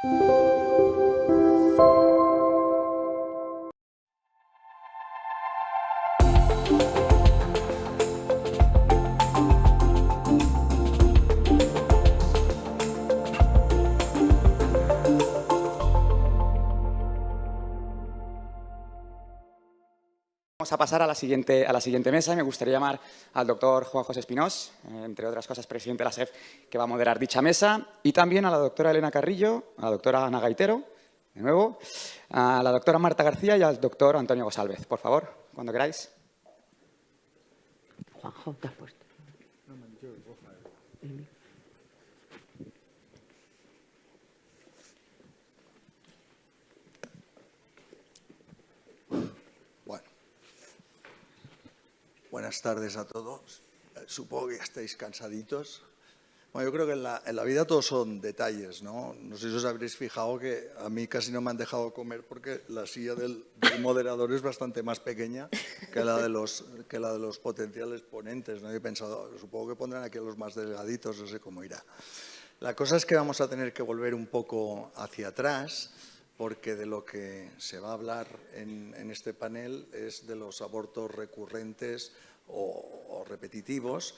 Vamos a pasar a la siguiente mesa. Me gustaría llamar al doctor Juan José Espinós, entre otras cosas, presidente de la SEF, que va a moderar dicha mesa, y también a la doctora Elena Carrillo, a la doctora Ana Gaitero, de nuevo, a la doctora Marta García y al doctor Antonio González. Por favor, cuando queráis. Juanjo, te has puesto. Bueno, buenas tardes a todos. Supongo que ya estáis cansaditos. Bueno, yo creo que en la vida todos son detalles, ¿no? No sé si os habréis fijado que a mí casi no me han dejado comer porque la silla del moderador es bastante más pequeña que la de los potenciales ponentes, ¿no? Yo he pensado, supongo que pondrán aquí a los más delgaditos, no sé cómo irá. La cosa es que vamos a tener que volver un poco hacia atrás, porque de lo que se va a hablar en este panel es de los abortos recurrentes o repetitivos,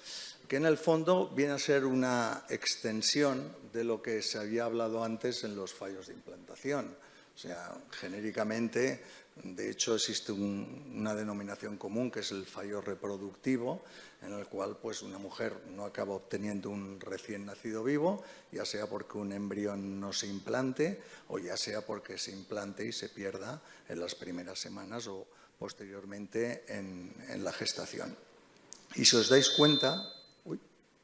que en el fondo viene a ser una extensión de lo que se había hablado antes en los fallos de implantación. O sea, genéricamente, de hecho, existe una denominación común que es el fallo reproductivo, en el cual pues, una mujer no acaba obteniendo un recién nacido vivo, ya sea porque un embrión no se implante o ya sea porque se implante y se pierda en las primeras semanas o posteriormente en la gestación. Y si os dais cuenta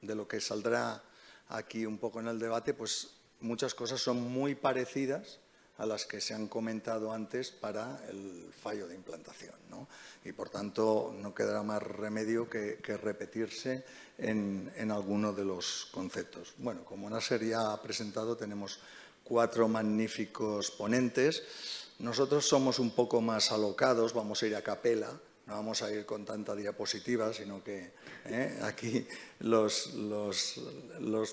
de lo que saldrá aquí un poco en el debate, pues muchas cosas son muy parecidas a las que se han comentado antes para el fallo de implantación, ¿no? Y, por tanto, no quedará más remedio que repetirse en alguno de los conceptos. Bueno, como Nasser ya ha presentado, tenemos 4 magníficos ponentes. Nosotros somos un poco más alocados, vamos a ir a capela, no vamos a ir con tanta diapositiva, sino que aquí los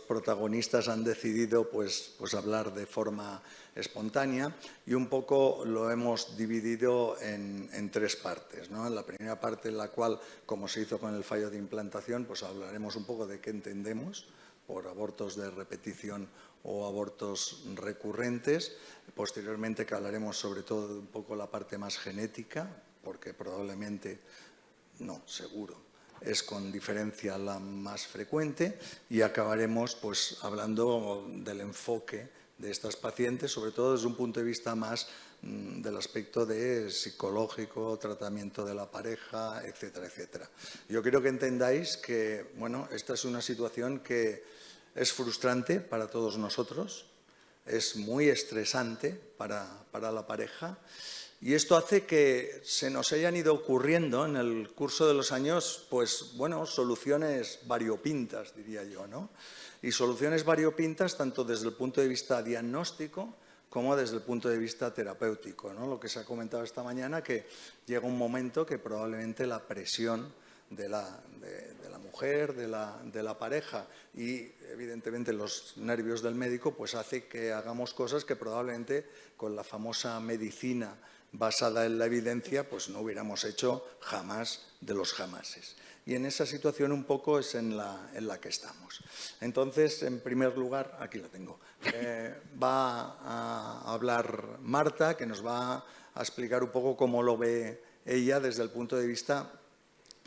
protagonistas han decidido pues hablar de forma espontánea y un poco lo hemos dividido en 3 partes, ¿no? En la primera parte, en la cual, como se hizo con el fallo de implantación, pues hablaremos un poco de qué entendemos por abortos de repetición o abortos recurrentes. Posteriormente, que hablaremos sobre todo de un poco la parte más genética, porque probablemente, no, seguro, es con diferencia la más frecuente, y acabaremos pues hablando del enfoque de estas pacientes, sobre todo desde un punto de vista más del aspecto de psicológico, tratamiento de la pareja, etcétera, etcétera. Yo quiero que entendáis que, bueno, esta es una situación que es frustrante para todos nosotros, es muy estresante para la pareja, y esto hace que se nos hayan ido ocurriendo en el curso de los años, pues, bueno, soluciones variopintas, diría yo, ¿no? Y soluciones variopintas tanto desde el punto de vista diagnóstico como desde el punto de vista terapéutico, ¿no? Lo que se ha comentado esta mañana, que llega un momento que probablemente la presión de la mujer, de la pareja y, evidentemente, los nervios del médico, pues hace que hagamos cosas que probablemente con la famosa medicina basada en la evidencia, pues no hubiéramos hecho jamás de los jamases. Y en esa situación un poco es en la que estamos. Entonces, en primer lugar, aquí la tengo, va a hablar Marta, que nos va a explicar un poco cómo lo ve ella desde el punto de vista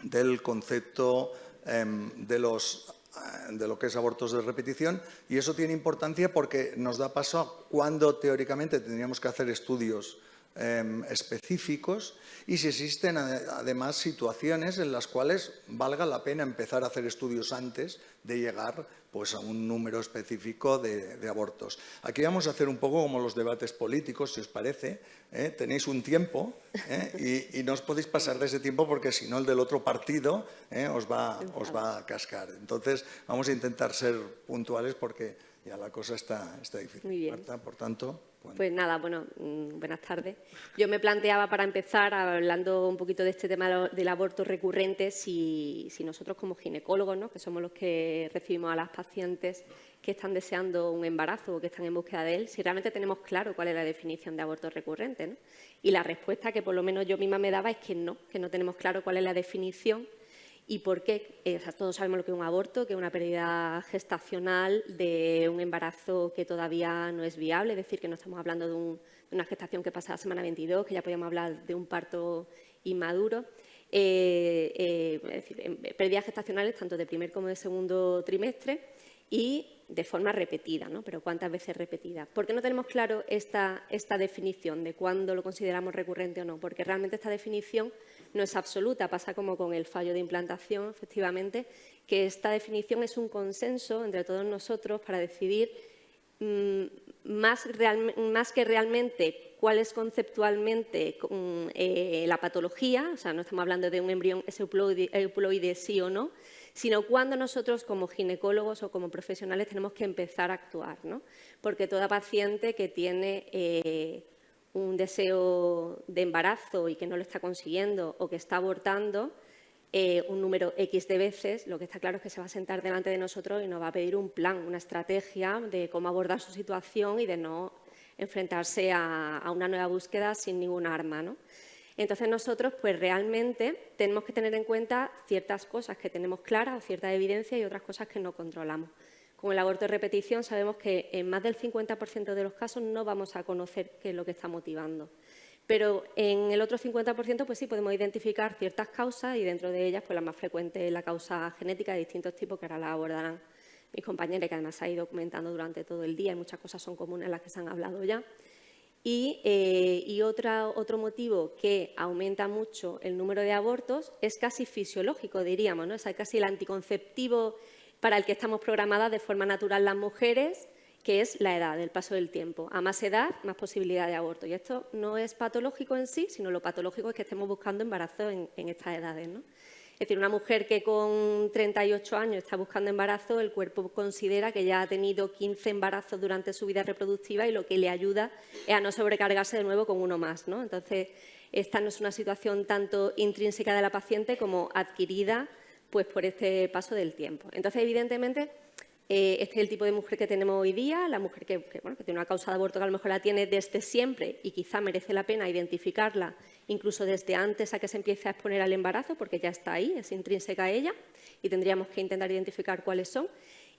del concepto de lo que es abortos de repetición, y eso tiene importancia porque nos da paso a cuándo teóricamente tendríamos que hacer estudios específicos y si existen además situaciones en las cuales valga la pena empezar a hacer estudios antes de llegar pues, a un número específico de abortos. Aquí vamos a hacer un poco como los debates políticos, si os parece. Tenéis un tiempo y no os podéis pasar de ese tiempo porque si no el del otro partido os va a cascar. Entonces vamos a intentar ser puntuales porque ya la cosa está difícil. Muy bien. Marta, por tanto... Bueno. Pues nada, bueno, buenas tardes. Yo me planteaba para empezar, hablando un poquito de este tema del aborto recurrente, si nosotros como ginecólogos, ¿no?, que somos los que recibimos a las pacientes que están deseando un embarazo o que están en búsqueda de él, si realmente tenemos claro cuál es la definición de aborto recurrente, ¿no? Y la respuesta que por lo menos yo misma me daba es que no tenemos claro cuál es la definición. ¿Y por qué? O sea, todos sabemos lo que es un aborto, que es una pérdida gestacional de un embarazo que todavía no es viable, es decir, que no estamos hablando de una gestación que pasa a la semana 22, que ya podríamos hablar de un parto inmaduro. Es decir, pérdidas gestacionales tanto de primer como de segundo trimestre y de forma repetida, ¿no? Pero ¿cuántas veces repetida? ¿Por qué no tenemos claro esta definición de cuándo lo consideramos recurrente o no? Porque realmente esta definición no es absoluta, pasa como con el fallo de implantación, efectivamente, que esta definición es un consenso entre todos nosotros para decidir más que realmente cuál es conceptualmente la patología, o sea, no estamos hablando de un embrión euploide sí o no, sino cuando nosotros como ginecólogos o como profesionales tenemos que empezar a actuar, ¿no? Porque toda paciente que tiene un deseo de embarazo y que no lo está consiguiendo o que está abortando un número X de veces, lo que está claro es que se va a sentar delante de nosotros y nos va a pedir un plan, una estrategia de cómo abordar su situación y de no enfrentarse a una nueva búsqueda sin ningún arma, ¿no? Entonces nosotros pues realmente tenemos que tener en cuenta ciertas cosas que tenemos claras o cierta evidencia y otras cosas que no controlamos. Con el aborto de repetición sabemos que en más del 50% de los casos no vamos a conocer qué es lo que está motivando. Pero en el otro 50% pues sí podemos identificar ciertas causas y dentro de ellas pues la más frecuente es la causa genética de distintos tipos que ahora la abordarán mis compañeros, que además se ha ido comentando durante todo el día y muchas cosas son comunes en las que se han hablado ya. Y otro motivo que aumenta mucho el número de abortos es casi fisiológico, diríamos, ¿no? Es casi el anticonceptivo para el que estamos programadas de forma natural las mujeres, que es la edad, el paso del tiempo. A más edad, más posibilidad de aborto. Y esto no es patológico en sí, sino lo patológico es que estemos buscando embarazo en estas edades, ¿no? Es decir, una mujer que con 38 años está buscando embarazo, el cuerpo considera que ya ha tenido 15 embarazos durante su vida reproductiva y lo que le ayuda es a no sobrecargarse de nuevo con uno más, ¿no? Entonces, esta no es una situación tanto intrínseca de la paciente como adquirida pues, por este paso del tiempo. Entonces, evidentemente, este es el tipo de mujer que tenemos hoy día, la mujer que tiene una causa de aborto que a lo mejor la tiene desde siempre y quizá merece la pena identificarla incluso desde antes a que se empiece a exponer al embarazo, porque ya está ahí, es intrínseca a ella y tendríamos que intentar identificar cuáles son.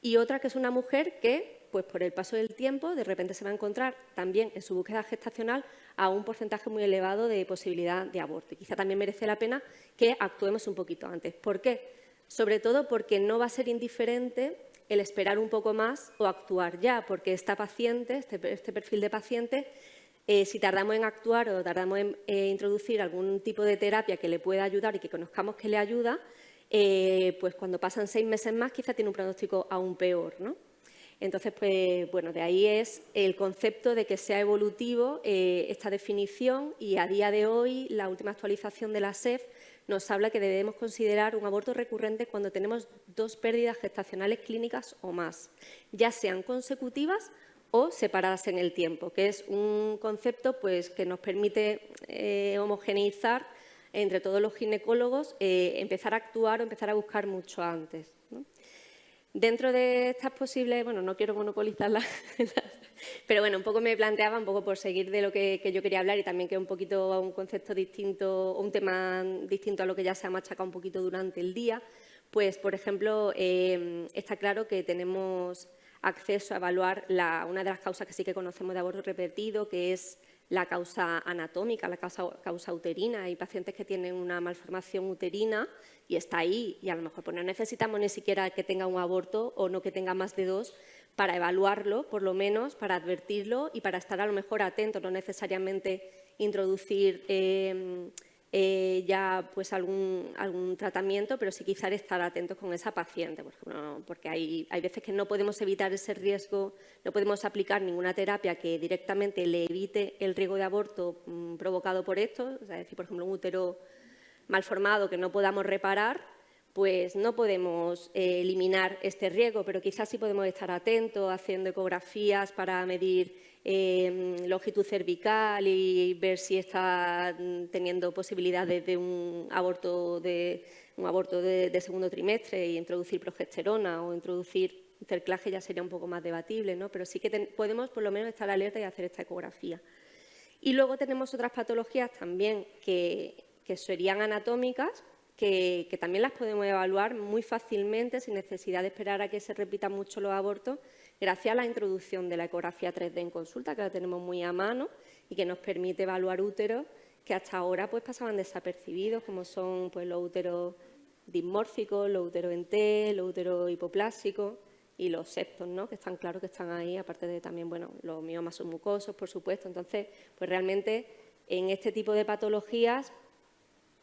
Y otra que es una mujer que, pues por el paso del tiempo, de repente se va a encontrar también en su búsqueda gestacional a un porcentaje muy elevado de posibilidad de aborto. Y quizá también merece la pena que actuemos un poquito antes. ¿Por qué? Sobre todo porque no va a ser indiferente el esperar un poco más o actuar ya, porque esta paciente, este perfil de paciente, si tardamos en actuar o tardamos en introducir algún tipo de terapia que le pueda ayudar y que conozcamos que le ayuda, pues cuando pasan 6 meses más quizá tiene un pronóstico aún peor, ¿no? Entonces, pues bueno, de ahí es el concepto de que sea evolutivo esta definición y a día de hoy la última actualización de la SEF nos habla que debemos considerar un aborto recurrente cuando tenemos 2 pérdidas gestacionales clínicas o más, ya sean consecutivas o separadas en el tiempo, que es un concepto pues, que nos permite homogeneizar entre todos los ginecólogos, empezar a actuar o empezar a buscar mucho antes, ¿no? Dentro de estas posibles, bueno, no quiero monopolizarlas, pero bueno, un poco me planteaba, un poco por seguir de lo que yo quería hablar y también que es un poquito un concepto distinto, un tema distinto a lo que ya se ha machacado un poquito durante el día, pues, por ejemplo, está claro que tenemos acceso a evaluar una de las causas que sí que conocemos de aborto repetido, que es la causa anatómica, la causa uterina. Hay pacientes que tienen una malformación uterina y está ahí y a lo mejor pues, no necesitamos ni siquiera que tenga un aborto o no que tenga más de 2 para evaluarlo, por lo menos para advertirlo y para estar a lo mejor atentos, no necesariamente introducir ya pues algún tratamiento, pero sí quizás estar atentos con esa paciente, por ejemplo, porque hay veces que no podemos evitar ese riesgo, no podemos aplicar ninguna terapia que directamente le evite el riesgo de aborto provocado por esto, o sea, es decir, por ejemplo, un útero malformado que no podamos reparar, pues no podemos eliminar este riesgo, pero quizás sí podemos estar atentos haciendo ecografías para medir longitud cervical y ver si está teniendo posibilidades de un aborto de segundo trimestre y introducir progesterona o introducir cerclaje ya sería un poco más debatible, ¿no? Pero sí que podemos por lo menos estar alerta y hacer esta ecografía. Y luego tenemos otras patologías también que serían anatómicas, que también las podemos evaluar muy fácilmente sin necesidad de esperar a que se repitan mucho los abortos, gracias a la introducción de la ecografía 3D en consulta, que la tenemos muy a mano y que nos permite evaluar úteros que hasta ahora pues, pasaban desapercibidos, como son pues, los úteros dismórficos, los úteros en T, los úteros hipoplásicos y los septos, ¿no? Que están claros que están ahí, aparte de también bueno, los miomas submucosos, por supuesto. Entonces, pues realmente en este tipo de patologías,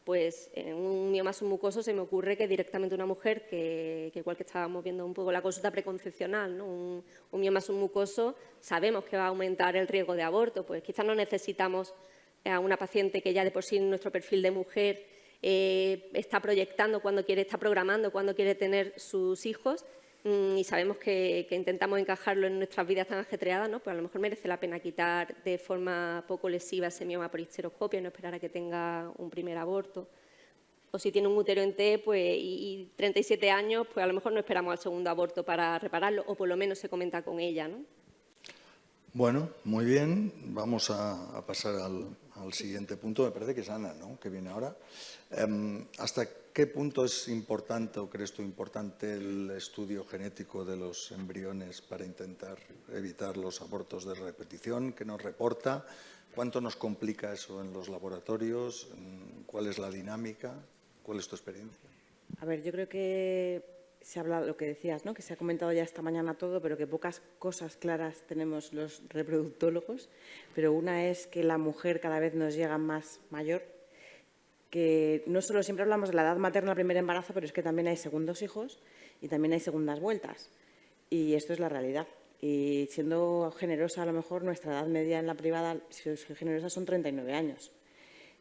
pues en un mioma submucoso se me ocurre que directamente una mujer, que igual que estábamos viendo un poco la consulta preconcepcional, ¿no? Un mioma submucoso, sabemos que va a aumentar el riesgo de aborto, pues quizás no necesitamos a una paciente que ya de por sí en nuestro perfil de mujer está proyectando cuando quiere, está programando cuando quiere tener sus hijos, y sabemos que intentamos encajarlo en nuestras vidas tan ajetreadas, ¿no? Pues a lo mejor merece la pena quitar de forma poco lesiva ese mioma por histeroscopio y no esperar a que tenga un primer aborto. O si tiene un útero en T pues, y 37 años, pues a lo mejor no esperamos al segundo aborto para repararlo, o por lo menos se comenta con ella, ¿no? Bueno, muy bien. Vamos a pasar al siguiente punto. Me parece que es Ana, ¿no?, que viene ahora. ¿Hasta qué punto es importante o crees tú importante el estudio genético de los embriones para intentar evitar los abortos de repetición? ¿Qué nos reporta? ¿Cuánto nos complica eso en los laboratorios? ¿Cuál es la dinámica? ¿Cuál es tu experiencia? A ver, yo creo que se ha hablado, lo que decías, ¿no?, que se ha comentado ya esta mañana todo, pero que pocas cosas claras tenemos los reproductólogos. Pero una es que la mujer cada vez nos llega más mayor, que no solo siempre hablamos de la edad materna al primer embarazo, pero es que también hay segundos hijos y también hay segundas vueltas. Y esto es la realidad. Y siendo generosa, a lo mejor nuestra edad media en la privada, si soy generosa, son 39 años.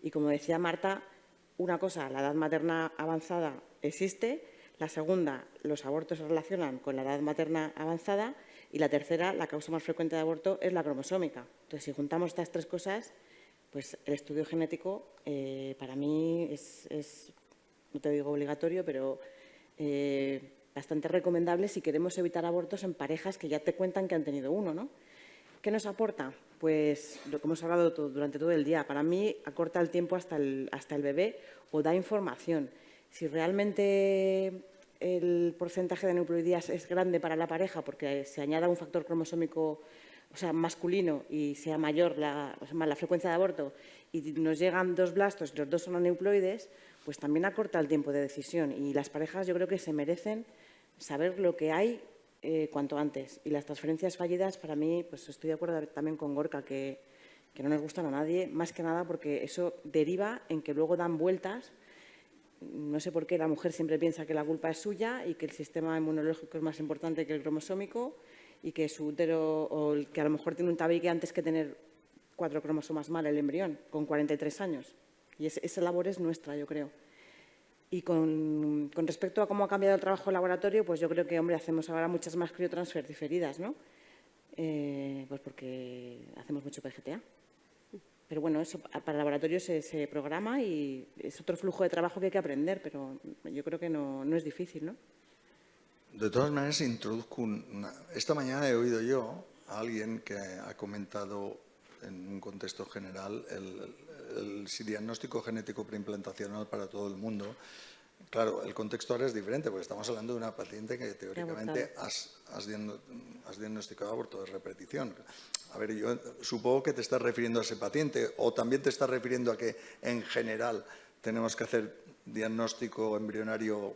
Y como decía Marta, una cosa, la edad materna avanzada existe. La segunda, los abortos se relacionan con la edad materna avanzada. Y la tercera, la causa más frecuente de aborto es la cromosómica. Entonces, si juntamos estas tres cosas, pues el estudio genético para mí es, no te digo obligatorio, pero bastante recomendable si queremos evitar abortos en parejas que ya te cuentan que han tenido uno, ¿no? ¿Qué nos aporta? Pues lo que hemos hablado durante todo el día. Para mí acorta el tiempo hasta el bebé o da información. Si realmente el porcentaje de aneuploidías es grande para la pareja porque se añada un factor cromosómico, o sea, masculino, y sea mayor la frecuencia de aborto y nos llegan 2 blastos y los 2 son aneuploides, pues también acorta el tiempo de decisión. Y las parejas yo creo que se merecen saber lo que hay cuanto antes. Y las transferencias fallidas, para mí, pues estoy de acuerdo también con Gorka, que no nos gustan a nadie, más que nada porque eso deriva en que luego dan vueltas. No sé por qué la mujer siempre piensa que la culpa es suya y que el sistema inmunológico es más importante que el cromosómico y que su útero, o que a lo mejor tiene un tabique antes que tener 4 cromosomas mal el embrión, con 43 años. Y esa labor es nuestra, yo creo. Y con respecto a cómo ha cambiado el trabajo en laboratorio, pues yo creo que, hombre, hacemos ahora muchas más criotransfer diferidas, ¿no? Pues porque hacemos mucho PGTA. Pero bueno, eso para el laboratorio se programa y es otro flujo de trabajo que hay que aprender, pero yo creo que no es difícil, ¿no? De todas maneras, introduzco esta mañana he oído yo a alguien que ha comentado en un contexto general el diagnóstico genético preimplantacional para todo el mundo. Claro, el contexto ahora es diferente porque estamos hablando de una paciente que teóricamente has diagnosticado aborto de repetición. A ver, yo supongo que te estás refiriendo a ese paciente o también te estás refiriendo a que en general tenemos que hacer diagnóstico embrionario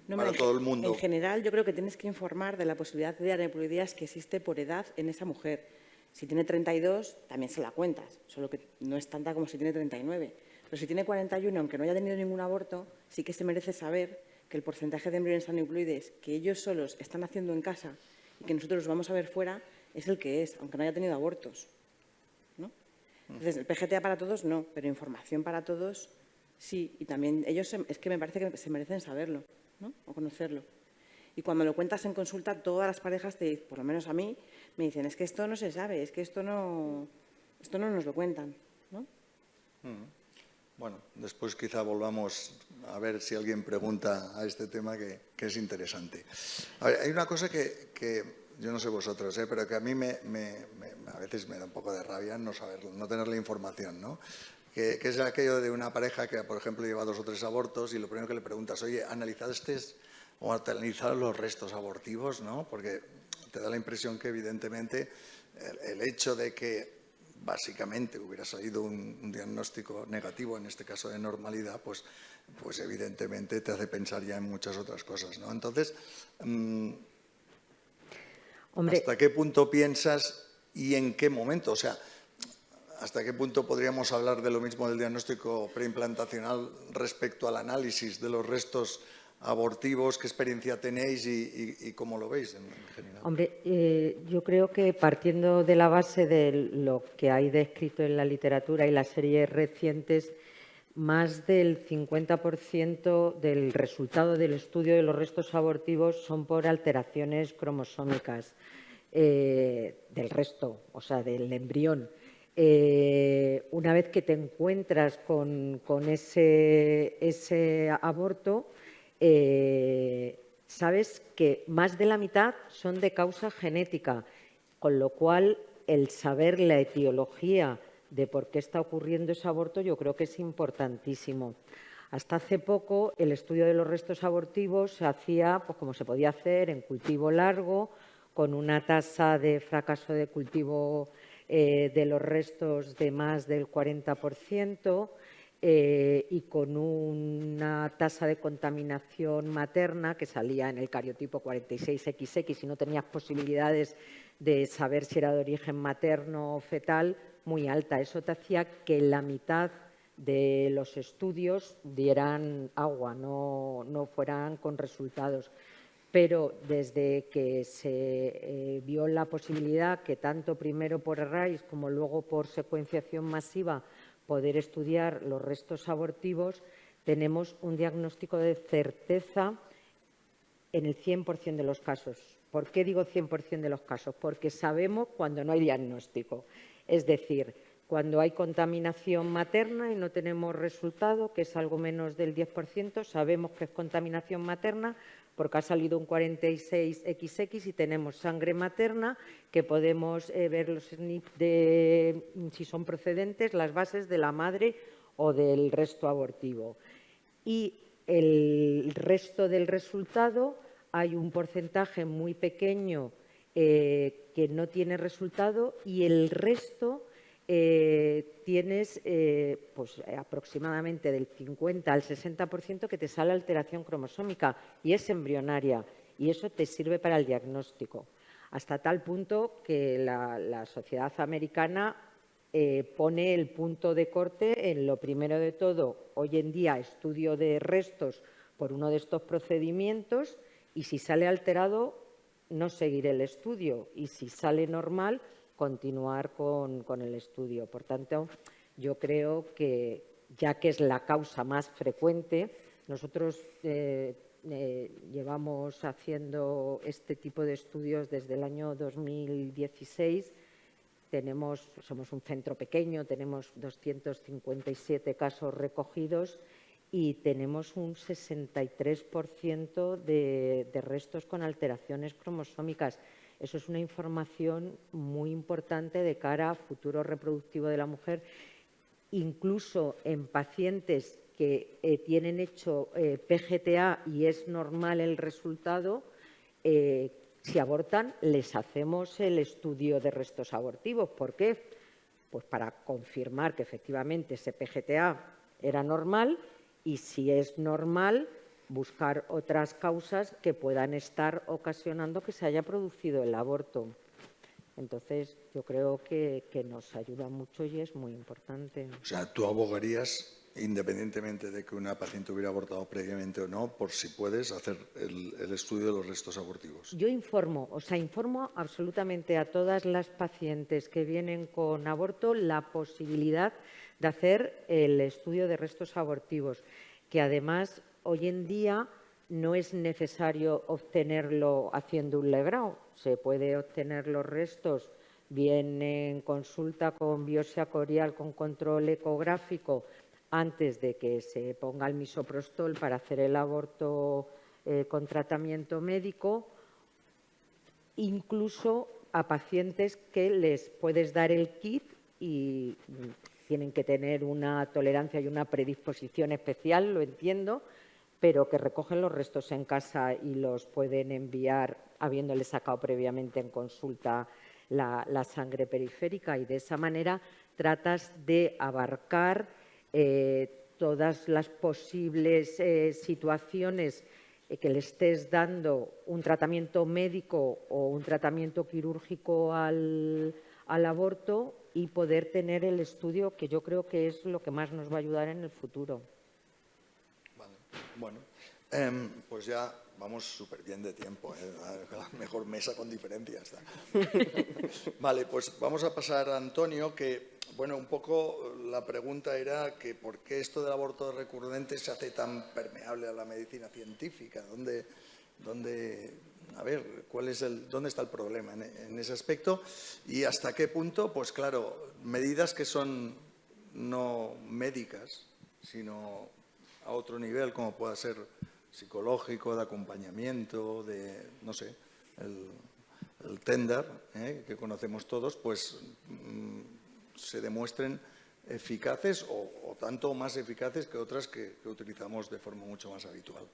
para todo el mundo. En general, yo creo que tienes que informar de la posibilidad de aneuploidías que existe por edad en esa mujer. Si tiene 32, también se la cuentas, solo que no es tanta como si tiene 39. Pero si tiene 41, aunque no haya tenido ningún aborto, sí que se merece saber que el porcentaje de embriones aneuploides que ellos solos están haciendo en casa y que nosotros vamos a ver fuera es el que es, aunque no haya tenido abortos, ¿no? Entonces, el PGTA para todos no, pero información para todos Sí, y también ellos es que me parece que se merecen saberlo, ¿no? O conocerlo. Y cuando lo cuentas en consulta, todas las parejas, por lo menos a mí, me dicen, es que esto no se sabe, es que esto no nos lo cuentan, ¿no? Bueno, después quizá volvamos a ver si alguien pregunta a este tema que es interesante. A ver, hay una cosa que yo no sé vosotros, pero que a mí a veces me da un poco de rabia no saberlo, no tener la información, ¿no? Que es aquello de una pareja que, por ejemplo, lleva 2 o 3 abortos y lo primero que le preguntas, oye, ¿analizaste o analizaron los restos abortivos? ¿No? Porque te da la impresión que, evidentemente, el hecho de que básicamente hubiera salido un diagnóstico negativo, en este caso de normalidad, pues evidentemente te hace pensar ya en muchas otras cosas, ¿no? Entonces, Hombre, ¿hasta qué punto piensas y en qué momento? O sea, ¿hasta qué punto podríamos hablar de lo mismo del diagnóstico preimplantacional respecto al análisis de los restos abortivos? ¿Qué experiencia tenéis y cómo lo veis en general? hombre, yo creo que partiendo de la base de lo que hay descrito en la literatura y las series recientes, más del 50% del resultado del estudio de los restos abortivos son por alteraciones cromosómicas del resto, o sea, del embrión. Una vez que te encuentras con ese aborto, sabes que más de la mitad son de causa genética, con lo cual el saber la etiología de por qué está ocurriendo ese aborto yo creo que es importantísimo. Hasta hace poco el estudio de los restos abortivos se hacía, pues como se podía hacer, en cultivo largo, con una tasa de fracaso de cultivo de los restos de más del 40%, y con una tasa de contaminación materna que salía en el cariotipo 46XX y no tenías posibilidades de saber si era de origen materno o fetal, muy alta. Eso te hacía que la mitad de los estudios dieran agua, no fueran con resultados. Pero desde que se vio la posibilidad que tanto primero por arrays como luego por secuenciación masiva poder estudiar los restos abortivos, tenemos un diagnóstico de certeza en el 100% de los casos. ¿Por qué digo 100% de los casos? Porque sabemos cuando no hay diagnóstico. Es decir, cuando hay contaminación materna y no tenemos resultado, que es algo menos del 10%, sabemos que es contaminación materna porque ha salido un 46XX y tenemos sangre materna que podemos ver los SNP si son procedentes, las bases de la madre o del resto abortivo. Y el resto del resultado hay un porcentaje muy pequeño que no tiene resultado y el resto tienes pues, aproximadamente del 50 al 60% que te sale alteración cromosómica y es embrionaria y eso te sirve para el diagnóstico. Hasta tal punto que la sociedad americana pone el punto de corte en lo primero de todo, hoy en día estudio de restos por uno de estos procedimientos y si sale alterado no seguir el estudio y si sale normal continuar con el estudio. Por tanto, yo creo que ya que es la causa más frecuente, nosotros llevamos haciendo este tipo de estudios desde el año 2016. Somos un centro pequeño, tenemos 257 casos recogidos y tenemos un 63% de restos con alteraciones cromosómicas. Eso es una información muy importante de cara al futuro reproductivo de la mujer, incluso en pacientes que tienen hecho PGTA y es normal el resultado. Si abortan, les hacemos el estudio de restos abortivos. ¿Por qué? Pues para confirmar que efectivamente ese PGTA era normal y si es normal, buscar otras causas que puedan estar ocasionando que se haya producido el aborto. Entonces, yo creo que nos ayuda mucho y es muy importante. O sea, tú abogarías, independientemente de que una paciente hubiera abortado previamente o no, por si puedes hacer el estudio de los restos abortivos. Yo informo absolutamente a todas las pacientes que vienen con aborto la posibilidad de hacer el estudio de restos abortivos, que además hoy en día no es necesario obtenerlo haciendo un legrado. Se puede obtener los restos bien en consulta con biopsia corial, con control ecográfico, antes de que se ponga el misoprostol para hacer el aborto con tratamiento médico, incluso a pacientes que les puedes dar el kit y tienen que tener una tolerancia y una predisposición especial, lo entiendo, pero que recogen los restos en casa y los pueden enviar habiéndoles sacado previamente en consulta la sangre periférica, y de esa manera tratas de abarcar todas las posibles situaciones que le estés dando un tratamiento médico o un tratamiento quirúrgico al aborto, y poder tener el estudio, que yo creo que es lo que más nos va a ayudar en el futuro. Vale. Bueno, pues ya vamos súper bien de tiempo, la mejor mesa con diferencia está. Vale, pues vamos a pasar a Antonio, que, bueno, un poco la pregunta era que por qué esto del aborto recurrente se hace tan permeable a la medicina científica, a ver, ¿dónde está el problema en ese aspecto? Y hasta qué punto, pues claro, medidas que son no médicas, sino a otro nivel, como pueda ser psicológico, de acompañamiento, de, no sé, el tender, que conocemos todos, pues se demuestren eficaces o tanto más eficaces que otras que utilizamos de forma mucho más habitual.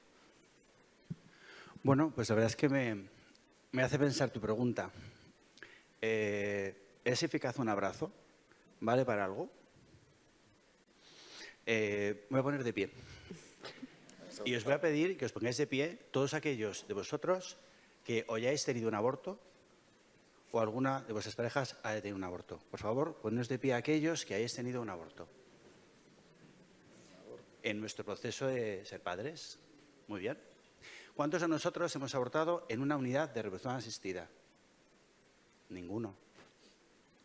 Bueno, pues la verdad es que me hace pensar tu pregunta. ¿Es eficaz un abrazo? ¿Vale para algo? Me voy a poner de pie. Y os voy a pedir que os pongáis de pie todos aquellos de vosotros que o ya hayáis tenido un aborto o alguna de vuestras parejas haya tenido un aborto. Por favor, poneos de pie aquellos que hayáis tenido un aborto. En nuestro proceso de ser padres. Muy bien. ¿Cuántos de nosotros hemos abortado en una unidad de reproducción asistida? Ninguno.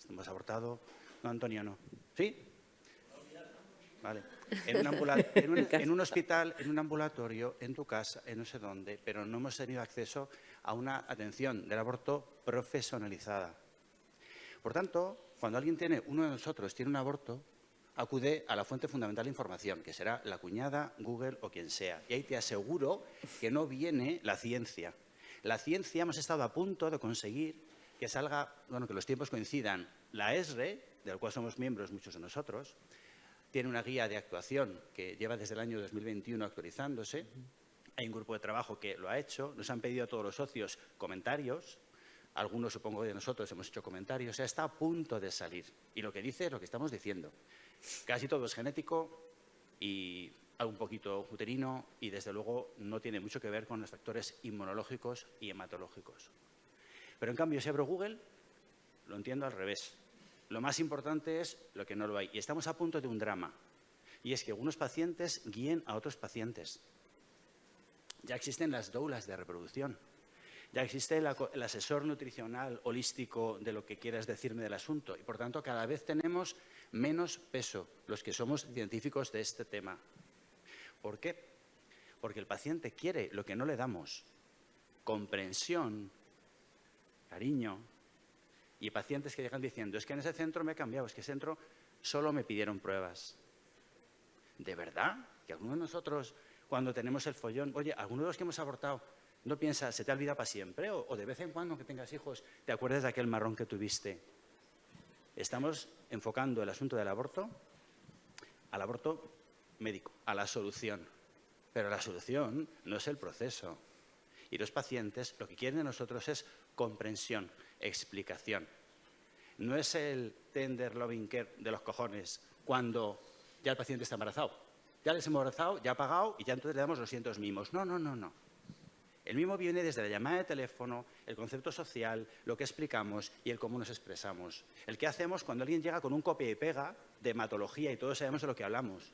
Hemos abortado... No, Antonio, no. ¿Sí? Vale. En un hospital, en un ambulatorio, en tu casa, en no sé dónde, pero no hemos tenido acceso a una atención del aborto profesionalizada. Por tanto, cuando uno de nosotros tiene un aborto, acude a la fuente fundamental de información, que será la cuñada, Google o quien sea. Y ahí te aseguro que no viene la ciencia. La ciencia hemos estado a punto de conseguir que salga, bueno, que los tiempos coincidan. La ESRE, del cual somos miembros muchos de nosotros, tiene una guía de actuación que lleva desde el año 2021 actualizándose. Hay un grupo de trabajo que lo ha hecho. Nos han pedido a todos los socios comentarios. Algunos, supongo, de nosotros hemos hecho comentarios. O sea, está a punto de salir. Y lo que dice es lo que estamos diciendo. Casi todo es genético y un poquito uterino, y desde luego no tiene mucho que ver con los factores inmunológicos y hematológicos. Pero en cambio, si abro Google, lo entiendo al revés. Lo más importante es lo que no lo hay. Y estamos a punto de un drama. Y es que algunos pacientes guíen a otros pacientes. Ya existen las doulas de reproducción. Ya existe el asesor nutricional holístico de lo que quieras decirme del asunto. Y por tanto, cada vez tenemos menos peso los que somos científicos de este tema. ¿Por qué? Porque el paciente quiere lo que no le damos: comprensión, cariño. Y pacientes que llegan diciendo: es que en ese centro me he cambiado, es que en ese centro solo me pidieron pruebas. ¿De verdad? Que algunos de nosotros, cuando tenemos el follón, oye, algunos de los que hemos abortado, ¿no piensas, se te ha olvidado para siempre? O de vez en cuando, que tengas hijos, ¿te acuerdas de aquel marrón que tuviste? Estamos enfocando el asunto del aborto al aborto médico, a la solución. Pero la solución no es el proceso. Y los pacientes lo que quieren de nosotros es comprensión, explicación. No es el tender loving care de los cojones cuando ya el paciente está embarazado. Ya les hemos embarazado, ya ha pagado y ya entonces le damos los 200 mimos. No, no, no, no. El mimo viene desde la llamada de teléfono, el concepto social, lo que explicamos y el cómo nos expresamos. El que hacemos cuando alguien llega con un copia y pega de hematología y todos sabemos de lo que hablamos.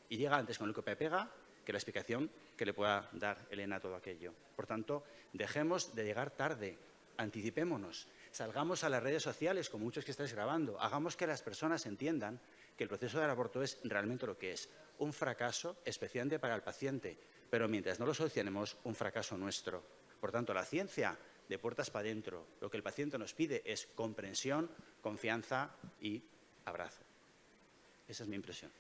Y llega antes con el copia y pega que la explicación que le pueda dar Elena a todo aquello. Por tanto, dejemos de llegar tarde, anticipémonos. Salgamos a las redes sociales, como muchos que estáis grabando. Hagamos que las personas entiendan que el proceso del aborto es realmente lo que es. Un fracaso, especialmente para el paciente. Pero mientras no lo solucionemos, un fracaso nuestro. Por tanto, la ciencia, de puertas para adentro, lo que el paciente nos pide es comprensión, confianza y abrazo. Esa es mi impresión.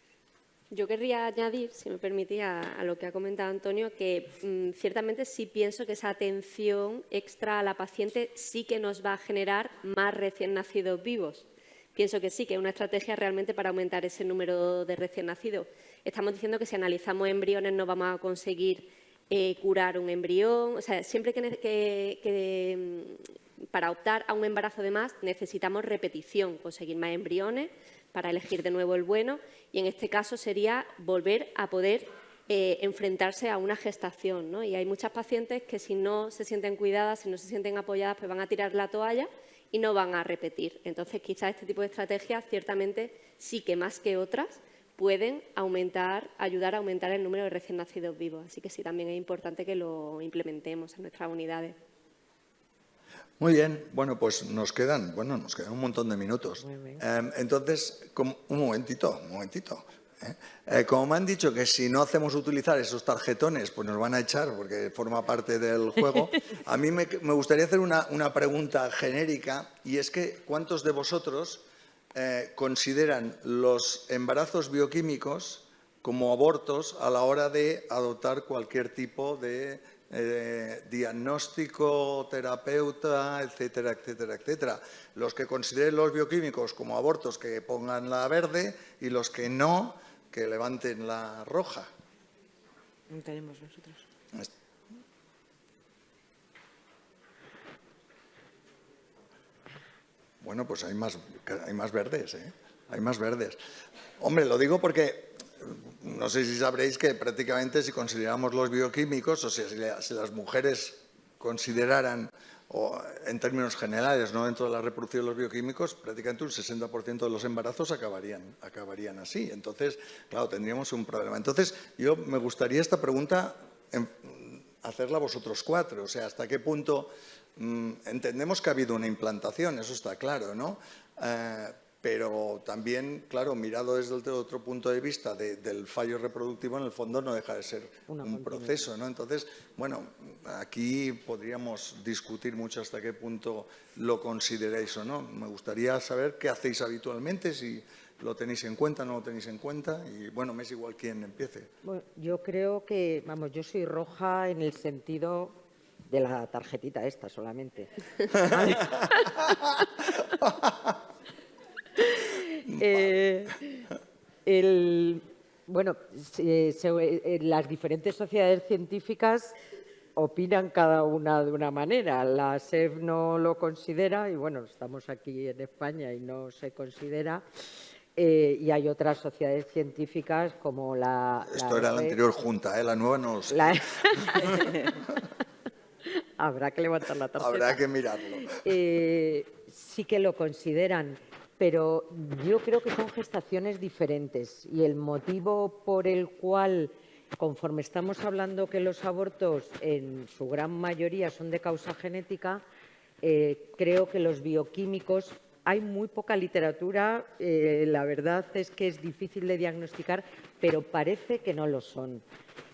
Yo querría añadir, si me permitía, a lo que ha comentado Antonio, que ciertamente sí pienso que esa atención extra a la paciente sí que nos va a generar más recién nacidos vivos. Pienso que sí, que es una estrategia realmente para aumentar ese número de recién nacidos. Estamos diciendo que si analizamos embriones no vamos a conseguir curar un embrión. O sea, siempre que para optar a un embarazo de más necesitamos repetición, conseguir más embriones para elegir de nuevo el bueno, y en este caso sería volver a poder enfrentarse a una gestación, ¿no? Y hay muchas pacientes que si no se sienten cuidadas, si no se sienten apoyadas, pues van a tirar la toalla y no van a repetir. Entonces, quizás este tipo de estrategias ciertamente sí que más que otras pueden ayudar a aumentar el número de recién nacidos vivos. Así que sí, también es importante que lo implementemos en nuestras unidades. Muy bien, bueno, pues nos quedan un montón de minutos. Entonces, un momentito. Como me han dicho que si no hacemos utilizar esos tarjetones, pues nos van a echar porque forma parte del juego, a mí me gustaría hacer una pregunta genérica, y es que ¿cuántos de vosotros consideran los embarazos bioquímicos como abortos a la hora de adoptar cualquier tipo de diagnóstico, terapeuta, etcétera, etcétera, etcétera? Los que consideren los bioquímicos como abortos, que pongan la verde, y los que no, que levanten la roja. No tenemos nosotros. Bueno, pues hay más verdes, ¿eh? Hay más verdes. Hombre, lo digo porque no sé si sabréis que prácticamente si consideramos los bioquímicos, o sea, si las mujeres consideraran, o en términos generales, no dentro de la reproducción de los bioquímicos, prácticamente un 60% de los embarazos acabarían así. Entonces, claro, tendríamos un problema. Entonces, yo me gustaría esta pregunta hacerla a vosotros cuatro. O sea, ¿hasta qué punto entendemos que ha habido una implantación? Eso está claro, ¿no? Pero también, claro, mirado desde otro punto de vista del fallo reproductivo, en el fondo no deja de ser un proceso, ¿no? Entonces, bueno, aquí podríamos discutir mucho hasta qué punto lo consideráis o no. Me gustaría saber qué hacéis habitualmente, si lo tenéis en cuenta, no lo tenéis en cuenta, y bueno, me es igual quién empiece. Bueno, yo creo que, yo soy roja en el sentido de la tarjetita esta solamente. ¿Vale? Las diferentes sociedades científicas opinan cada una de una manera. La SEF no lo considera y, bueno, estamos aquí en España y no se considera. Y hay otras sociedades científicas como la... Esto era la anterior junta, ¿eh? La nueva no lo sé. Habrá que levantar la tarjeta. Habrá que mirarlo. Sí que lo consideran, pero yo creo que son gestaciones diferentes, y el motivo por el cual, conforme estamos hablando que los abortos en su gran mayoría son de causa genética, creo que los bioquímicos, hay muy poca literatura, la verdad es que es difícil de diagnosticar, pero parece que no lo son.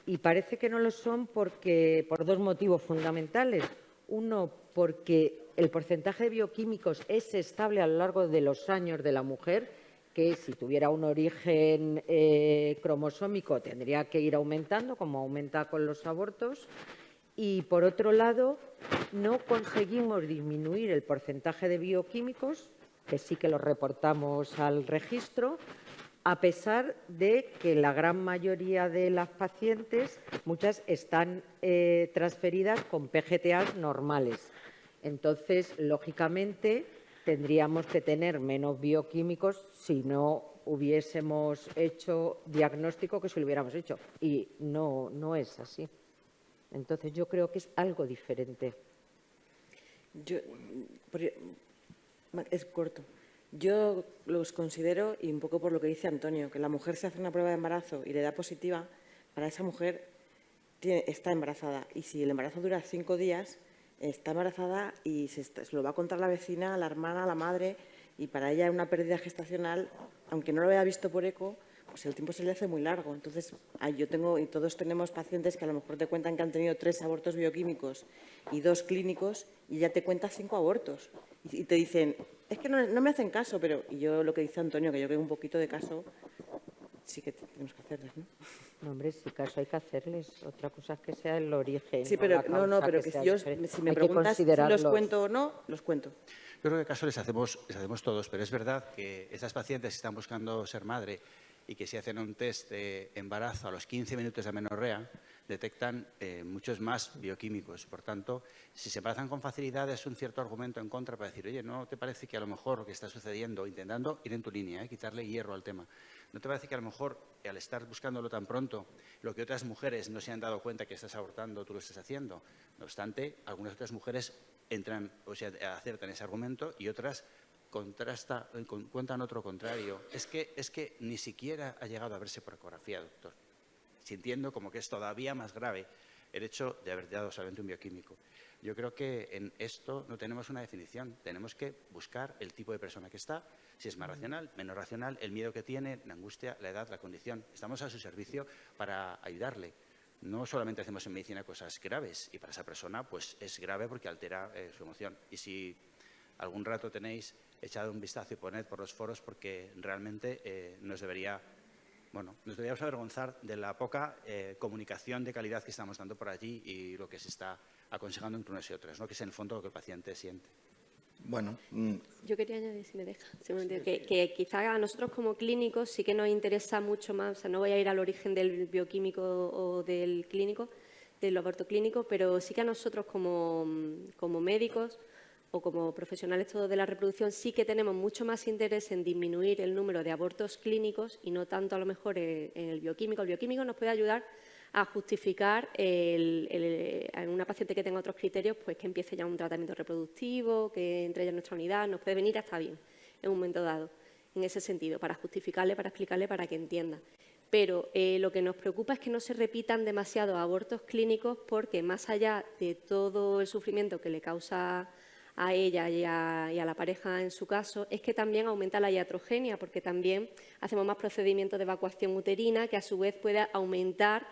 Y parece que no lo son por dos motivos fundamentales. Uno, porque el porcentaje de bioquímicos es estable a lo largo de los años de la mujer, que si tuviera un origen cromosómico tendría que ir aumentando, como aumenta con los abortos. Y, por otro lado, no conseguimos disminuir el porcentaje de bioquímicos, que sí que lo reportamos al registro, a pesar de que la gran mayoría de las pacientes, muchas están transferidas con PGTAs normales. Entonces, lógicamente, tendríamos que tener menos bioquímicos si no hubiésemos hecho diagnóstico que si lo hubiéramos hecho. Y no es así. Entonces, yo creo que es algo diferente. Es corto. Yo los considero, y un poco por lo que dice Antonio, que la mujer se hace una prueba de embarazo y le da positiva, para esa mujer está embarazada. Y si el embarazo dura 5 días, está embarazada y se lo va a contar la vecina, a la hermana, a la madre, y para ella una pérdida gestacional, aunque no lo haya visto por eco, pues el tiempo se le hace muy largo. Entonces, yo tengo, y todos tenemos pacientes que a lo mejor te cuentan que han tenido 3 abortos bioquímicos y 2 clínicos, y ya te cuenta 5 abortos. Y te dicen, es que no me hacen caso, pero y yo lo que dice Antonio, que yo creo un poquito de caso, sí que tenemos que hacerles, ¿no? No, hombre, si caso hay que hacerles. Otra cosa es que sea el origen. Sí, o pero la causa pero que sea yo, diferente. si me Hay que preguntas si los considerarlos. cuento o no, los cuento. Yo creo que caso les hacemos todos, pero es verdad que estas pacientes que están buscando ser madre y que si hacen un test de embarazo a los 15 minutos de amenorrea, detectan muchos más bioquímicos. Por tanto, si se embarazan con facilidad es un cierto argumento en contra para decir, oye, ¿no te parece que a lo mejor lo que está sucediendo, intentando ir en tu línea, quitarle hierro al tema, ¿no te parece que a lo mejor al estar buscándolo tan pronto, lo que otras mujeres no se han dado cuenta que estás abortando, tú lo estás haciendo? No obstante, algunas otras mujeres entran, o sea, acertan ese argumento y otras cuentan otro contrario. Es que ni siquiera ha llegado a verse por ecografía, doctor. Sintiendo como que es todavía más grave el hecho de haber dado solamente un bioquímico. Yo creo que en esto no tenemos una definición. Tenemos que buscar el tipo de persona que está, si es más racional, menos racional, el miedo que tiene, la angustia, la edad, la condición. Estamos a su servicio para ayudarle. No solamente hacemos en medicina cosas graves y para esa persona pues es grave porque altera su emoción. Y si algún rato tenéis echado un vistazo y poned por los foros porque realmente nos deberíamos avergonzar de la poca comunicación de calidad que estamos dando por allí y lo que se está aconsejando entre unos y otros, ¿no? Que es en el fondo lo que el paciente siente. Bueno, Yo quería añadir, si me deja, que quizá a nosotros como clínicos sí que nos interesa mucho más, o sea, no voy a ir al origen del bioquímico o del clínico, del aborto clínico, pero sí que a nosotros como médicos o como profesionales todos de la reproducción sí que tenemos mucho más interés en disminuir el número de abortos clínicos y no tanto a lo mejor en el bioquímico. El bioquímico nos puede ayudar a justificar en una paciente que tenga otros criterios, pues que empiece ya un tratamiento reproductivo, que entre ya en nuestra unidad, nos puede venir hasta bien en un momento dado, en ese sentido, para justificarle, para explicarle, para que entienda. Pero lo que nos preocupa es que no se repitan demasiados abortos clínicos porque más allá de todo el sufrimiento que le causa a ella y a la pareja en su caso, es que también aumenta la iatrogenia, porque también hacemos más procedimientos de evacuación uterina que a su vez puede aumentar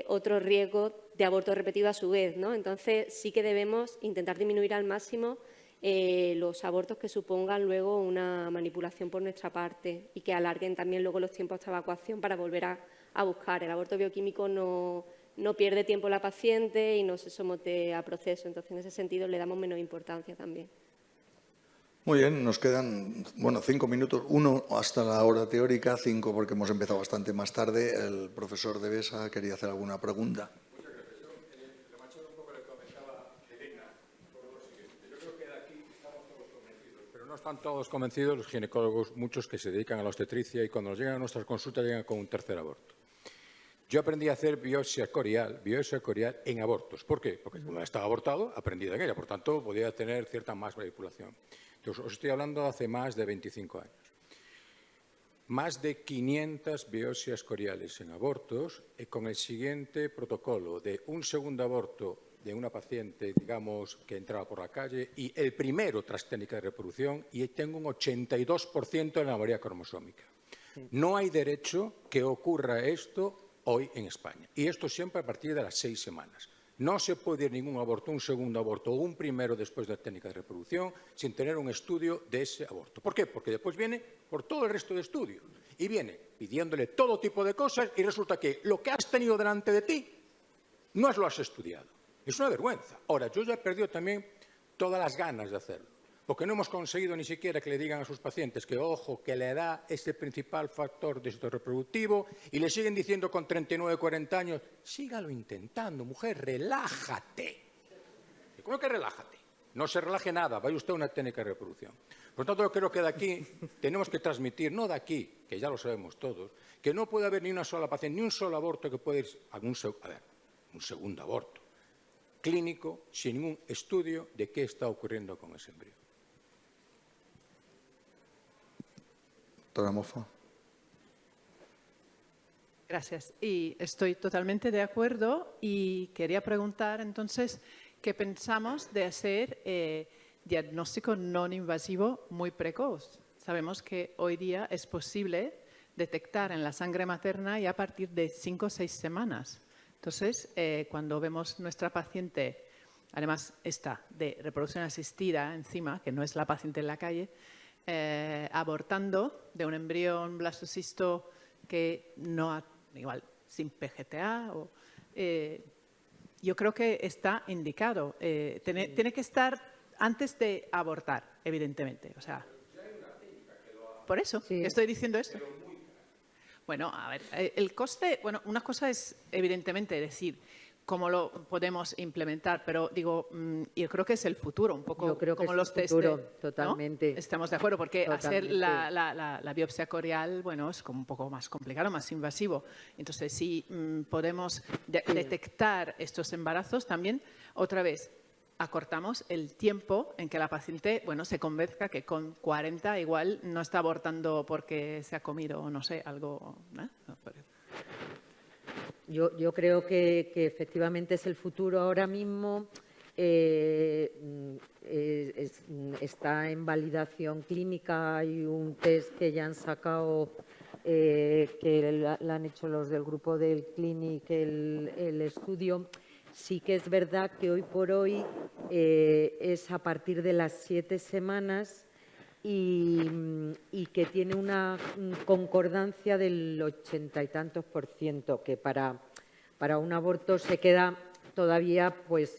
otro riesgo de aborto repetido a su vez, ¿no? Entonces sí que debemos intentar disminuir al máximo los abortos que supongan luego una manipulación por nuestra parte y que alarguen también luego los tiempos de evacuación para volver a buscar. El aborto bioquímico no pierde tiempo la paciente y no se somete a proceso. Entonces, en ese sentido, le damos menos importancia también. muy bien, nos quedan 5 minutos, 1 hasta la hora teórica, 5 porque hemos empezado bastante más tarde. El profesor de Besa quería hacer alguna pregunta. Pero no están todos convencidos los ginecólogos, muchos que se dedican a la obstetricia y cuando nos llegan a nuestras consultas llegan con un tercer aborto. Yo aprendí a hacer biopsia corial en abortos. ¿Por qué? Porque una vez estaba abortado, aprendí en ella, por tanto podía tener cierta más manipulación. Entonces, os estoy hablando hace más de 25 años. Más de 500 biopsias coriales en abortos con el siguiente protocolo de un segundo aborto de una paciente, digamos, que entraba por la calle y el primero tras técnica de reproducción y tengo un 82% de la anomalía cromosómica. No hay derecho que ocurra esto hoy en España. Y esto siempre a partir de las 6 semanas. No se puede ir ningún aborto, un segundo aborto o un primero después de la técnica de reproducción sin tener un estudio de ese aborto. ¿Por qué? Porque después viene por todo el resto de estudios y viene pidiéndole todo tipo de cosas y resulta que lo que has tenido delante de ti no lo has estudiado. Es una vergüenza. Ahora, yo ya he perdido también todas las ganas de hacerlo. Porque no hemos conseguido ni siquiera que le digan a sus pacientes que, ojo, que la edad es el principal factor de éxito reproductivo y le siguen diciendo con 39, 40 años, sígalo intentando, mujer, relájate. ¿Cómo que relájate? No se relaje nada, vaya usted a una técnica de reproducción. Por lo tanto, yo creo que de aquí tenemos que transmitir, no de aquí, que ya lo sabemos todos, que no puede haber ni una sola paciente, ni un solo aborto que pueda ir a un segundo aborto clínico sin ningún estudio de qué está ocurriendo con ese embrión. Doctora Mofa. Gracias. Y estoy totalmente de acuerdo y quería preguntar entonces ¿qué pensamos de hacer diagnóstico no invasivo muy precoz? Sabemos que hoy día es posible detectar en la sangre materna ya a partir de 5 o 6 semanas. Entonces, cuando vemos nuestra paciente, además esta de reproducción asistida encima, que no es la paciente en la calle, abortando de un embrión blastocisto que no ha, igual sin PGTA, yo creo que está indicado. Tiene que estar antes de abortar, evidentemente. O sea, por eso estoy diciendo esto. Bueno, a ver, el coste, bueno, una cosa es evidentemente decir cómo lo podemos implementar, pero digo, yo creo que es el futuro, un poco Yo creo que como es los el test, futuro, ¿no? totalmente. Estamos de acuerdo, porque hacer Totalmente. la biopsia corial, bueno, es como un poco más complicado, más invasivo. Entonces, si podemos detectar estos embarazos también, otra vez, acortamos el tiempo en que la paciente, bueno, se convenzca que con 40 igual no está abortando porque se ha comido, no sé, algo, ¿no? Yo creo que efectivamente es el futuro ahora mismo. Está en validación clínica. Hay un test que ya han sacado, que lo han hecho los del grupo del Clinic, el estudio. Sí que es verdad que hoy por hoy es a partir de las 7 semanas y que tiene una concordancia del 80 y tantos %, que para un aborto se queda todavía pues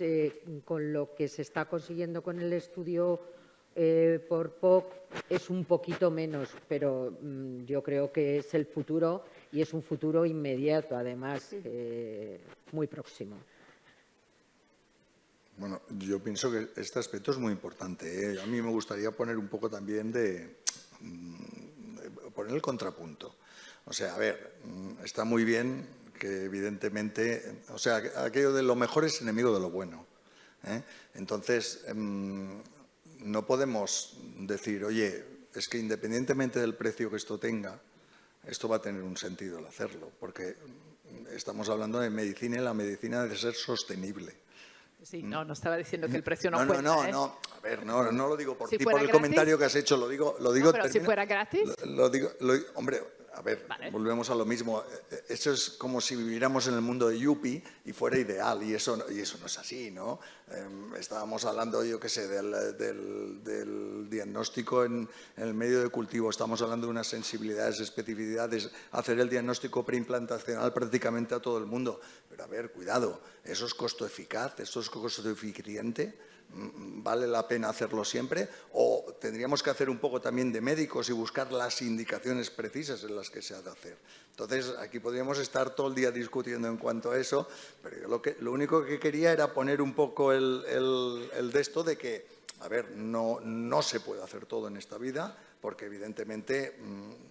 con lo que se está consiguiendo con el estudio por POC es un poquito menos, pero yo creo que es el futuro y es un futuro inmediato, además, muy próximo. Bueno, yo pienso que este aspecto es muy importante, ¿eh? A mí me gustaría poner un poco también de poner el contrapunto. O sea, a ver, está muy bien que evidentemente, o sea, aquello de lo mejor es enemigo de lo bueno, ¿eh? Entonces, no podemos decir, oye, es que independientemente del precio que esto tenga, esto va a tener un sentido el hacerlo, porque estamos hablando de medicina y la medicina debe ser sostenible. Sí, no estaba diciendo que el precio no No, cuenta, ¿eh? a ver, no lo digo por Si ti, fuera por el gratis, comentario que has hecho, lo digo. pero si fuera gratis. Hombre, a ver, Vale. volvemos a lo mismo. Eso es como si viviéramos en el mundo de Yuppie y fuera ideal, y eso no es así, ¿no? Estábamos hablando, yo qué sé, del diagnóstico en el medio de cultivo, estamos hablando de unas sensibilidades, especificidades, hacer el diagnóstico preimplantacional prácticamente a todo el mundo. Pero a ver, cuidado, ¿eso es costo eficaz? ¿Eso es costo eficiente? ¿Vale la pena hacerlo siempre? ¿O tendríamos que hacer un poco también de médicos y buscar las indicaciones precisas en las que se ha de hacer? Entonces, aquí podríamos estar todo el día discutiendo en cuanto a eso, pero yo lo único que quería era poner un poco el de esto de que, a ver, no se puede hacer todo en esta vida, porque evidentemente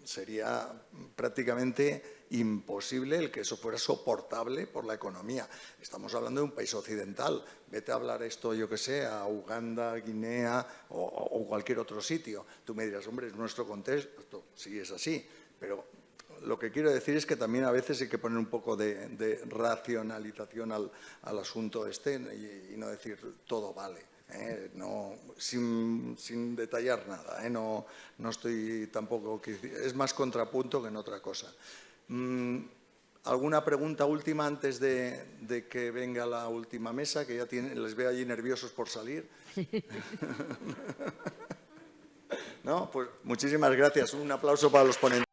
sería prácticamente imposible el que eso fuera soportable por la economía. Estamos hablando de un país occidental. Vete a hablar esto, yo que sé, a Uganda, Guinea o cualquier otro sitio. Tú me dirás, hombre, es nuestro contexto. Sí, es así. Pero lo que quiero decir es que también a veces hay que poner un poco de racionalización al asunto este y no decir todo vale. No, sin detallar nada, no estoy tampoco, es más contrapunto que en otra cosa. ¿Alguna pregunta última antes de que venga la última mesa, que ya les veo allí nerviosos por salir? No, pues muchísimas gracias, un aplauso para los ponentes.